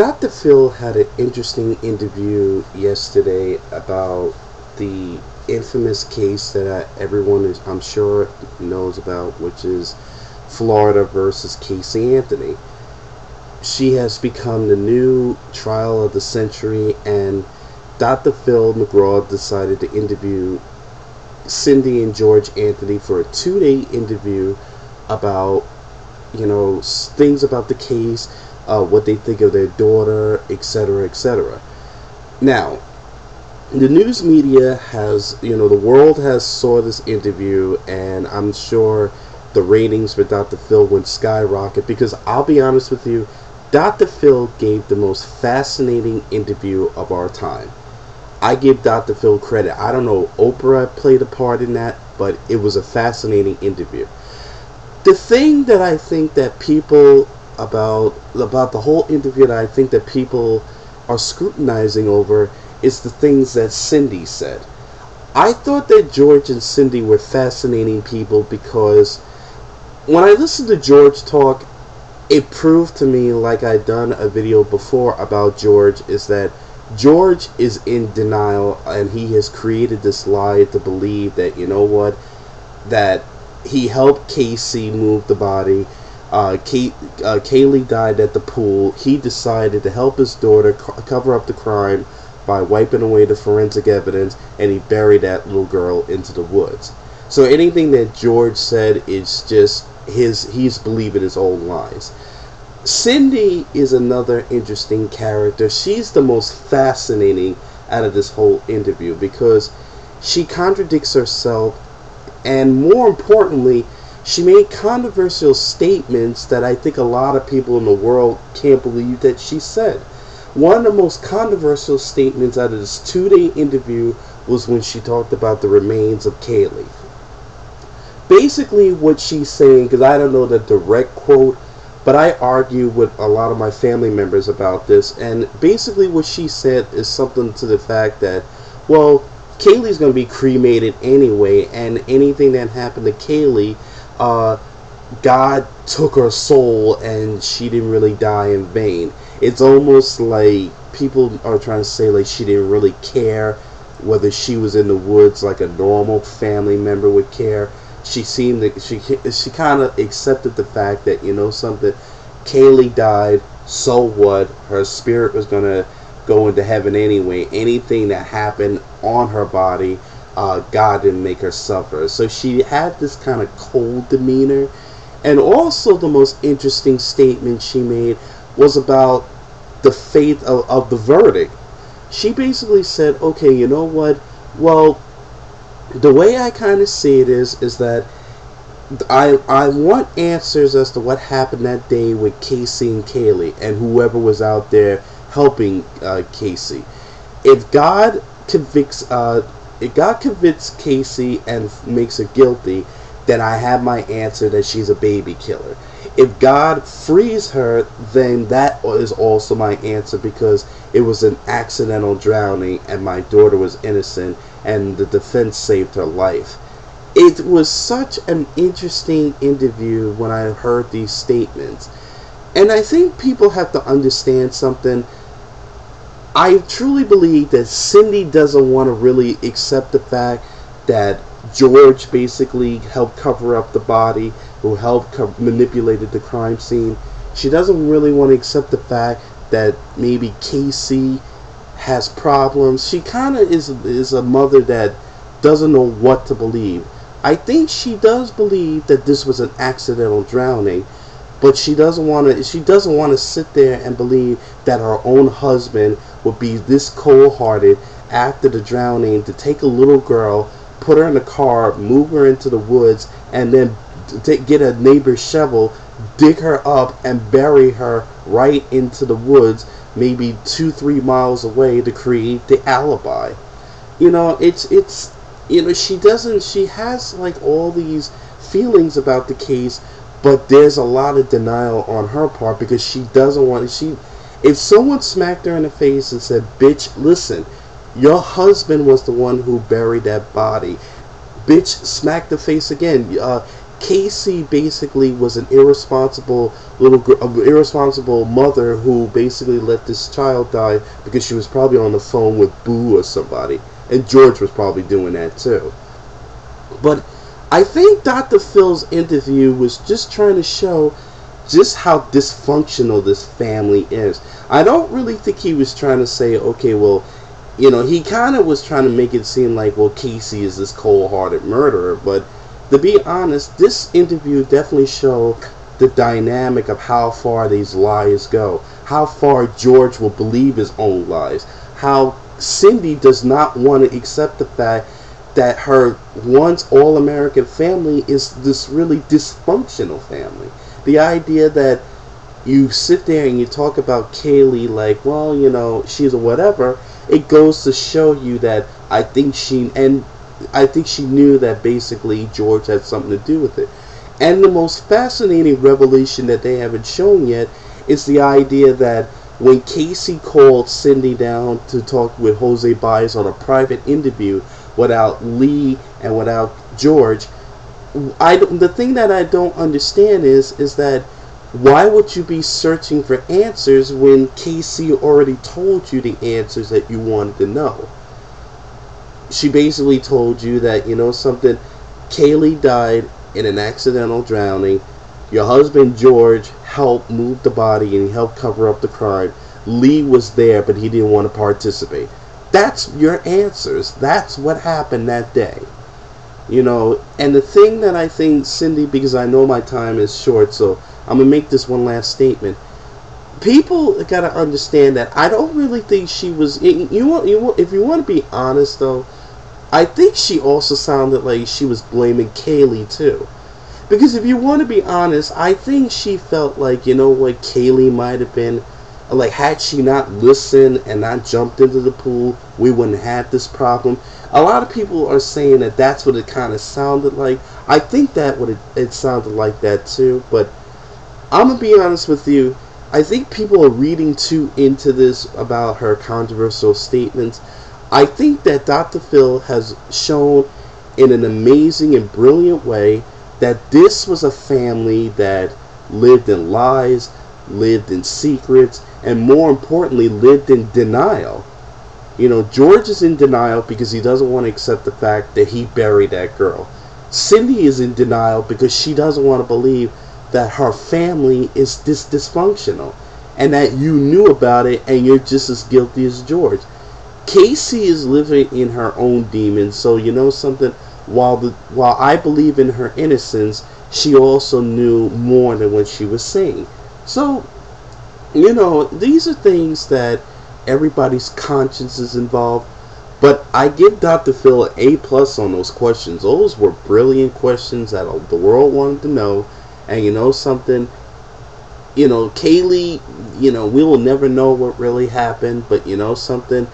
Dr. Phil had an interesting interview yesterday about the infamous case that everyone is, I'm sure, knows about, which is Florida versus Casey Anthony. She has become the new trial of the century, and Dr. Phil McGraw decided to interview Cindy and George Anthony for a 2-day interview about, things about the case, what they think of their daughter, etc., etc. Now, the news media has, the world has saw this interview, and I'm sure the ratings for Dr. Phil went skyrocket, because I'll be honest with you, Dr. Phil gave the most fascinating interview of our time. I give Dr. Phil credit. I don't know, Oprah played a part in that, but it was a fascinating interview. The thing that I think that people about the whole interview that I think that people are scrutinizing over is the things that Cindy said. I thought that George and Cindy were fascinating people because when I listened to George talk, it proved to me, like I'd done a video before about George, is that George is in denial, and he has created this lie to believe that, that he helped Casey move the body. Caylee died at the pool. He decided to help his daughter cover up the crime by wiping away the forensic evidence, and he buried that little girl into the woods. So anything that George said is just he's believing his own lies. Cindy is another interesting character. She's the most fascinating out of this whole interview because she contradicts herself, and more importantly, she made controversial statements that I think a lot of people in the world can't believe that she said. One of the most controversial statements out of this 2-day interview was when she talked about the remains of Caylee. Basically what she's saying, because I don't know the direct quote, but I argue with a lot of my family members about this, and basically what she said is something to the fact that, well, Caylee's going to be cremated anyway, and anything that happened to Caylee, God took her soul and she didn't really die in vain. It's almost like people are trying to say like she didn't really care whether she was in the woods like a normal family member would care. She seemed that she kind of accepted the fact that, something, Caylee died, so what, her spirit was going to go into heaven anyway. Anything that happened on her body, God didn't make her suffer. So she had this kind of cold demeanor. And also the most interesting statement she made was about the fate of the verdict. She basically said, okay, you know what, well, the way I kind of see it is that I want answers as to what happened that day with Casey and Caylee and whoever was out there helping Casey. If God convicts Casey and makes her guilty, then I have my answer that she's a baby killer. If God frees her, then that is also my answer because it was an accidental drowning and my daughter was innocent and the defense saved her life. It was such an interesting interview when I heard these statements. And I think people have to understand something. I truly believe that Cindy doesn't want to really accept the fact that George basically helped cover up the body, who helped manipulated the crime scene. She doesn't really want to accept the fact that maybe Casey has problems. She kind of is a mother that doesn't know what to believe. I think she does believe that this was an accidental drowning, but she doesn't want to sit there and believe that her own husband would be this cold-hearted after the drowning to take a little girl, put her in a car, move her into the woods, and then get a neighbor's shovel, dig her up, and bury her right into the woods, maybe 2-3 miles away, to create the alibi. She has like all these feelings about the case, but there's a lot of denial on her part because she doesn't want to. If someone smacked her in the face and said, "Bitch, listen, your husband was the one who buried that body," bitch, smack the face again. Casey basically was an irresponsible irresponsible mother who basically let this child die because she was probably on the phone with Boo or somebody, and George was probably doing that too. But I think Dr. Phil's interview was just trying to show just how dysfunctional this family is. I don't really think he was trying to say, okay, well, he kind of was trying to make it seem like, well, Casey is this cold-hearted murderer, but to be honest, this interview definitely showed the dynamic of how far these lies go, how far George will believe his own lies, how Cindy does not want to accept the fact that her once all-American family is this really dysfunctional family. The idea that you sit there and you talk about Caylee like, well, she's a whatever, it goes to show you that I think she knew that basically George had something to do with it. And the most fascinating revelation that they haven't shown yet is the idea that when Casey called Cindy down to talk with Jose Baez on a private interview without Lee and without George, the thing that I don't understand is that why would you be searching for answers when Casey already told you the answers that you wanted to know? She basically told you that, something, Caylee died in an accidental drowning. Your husband George helped move the body and he helped cover up the crime. Lee was there, but he didn't want to participate. That's your answers. That's what happened that day. And the thing that I think, Cindy, because I know my time is short, so I'm going to make this one last statement. People got to understand that I don't really think she was, if you want to be honest though, I think she also sounded like she was blaming Caylee too. Because if you want to be honest, I think she felt like, Caylee might have been, like, had she not listened and not jumped into the pool, we wouldn't have this problem. A lot of people are saying that that's what it kind of sounded like. I think that it sounded like that too, but I'm going to be honest with you. I think people are reading too into this about her controversial statements. I think that Dr. Phil has shown in an amazing and brilliant way that this was a family that lived in lies, lived in secrets, and more importantly, lived in denial. George is in denial because he doesn't want to accept the fact that he buried that girl. Cindy is in denial because she doesn't want to believe that her family is this dysfunctional and that you knew about it and you're just as guilty as George. Casey is living in her own demons, so something, while I believe in her innocence, she also knew more than what she was saying. So, these are things that everybody's conscience is involved. But I give Dr. Phil an A+ on those questions. Those were brilliant questions that the world wanted to know. And something, Caylee, we will never know what really happened. But something,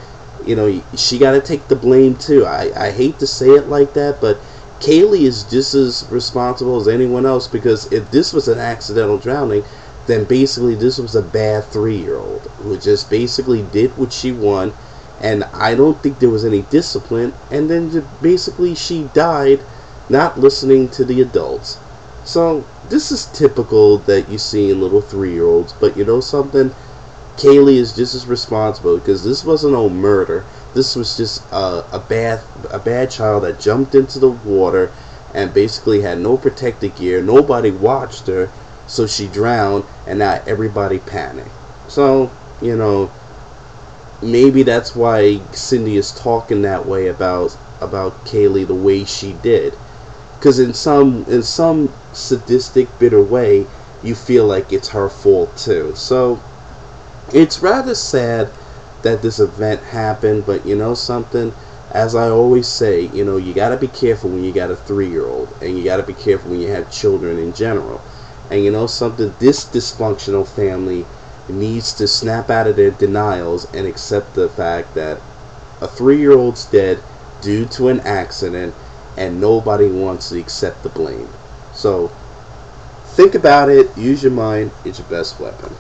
she got to take the blame too. I hate to say it like that, but Caylee is just as responsible as anyone else, because if this was an accidental drowning, then basically this was a bad 3-year-old who just basically did what she wanted, and I don't think there was any discipline, and then basically she died not listening to the adults. So this is typical that you see in little 3-year-olds, but something, Caylee is just as responsible, because this wasn't no murder. This was just a bad child that jumped into the water and basically had no protective gear. Nobody watched her, so she drowned, and now everybody panicked. So, maybe that's why Cindy is talking that way about Caylee the way she did. Because in some sadistic, bitter way, you feel like it's her fault too. So it's rather sad that this event happened, but something, as I always say, you got to be careful when you got a 3-year-old, and you got to be careful when you have children in general. And something, this dysfunctional family needs to snap out of their denials and accept the fact that a 3-year-old's dead due to an accident, and nobody wants to accept the blame. So think about it, use your mind, it's your best weapon.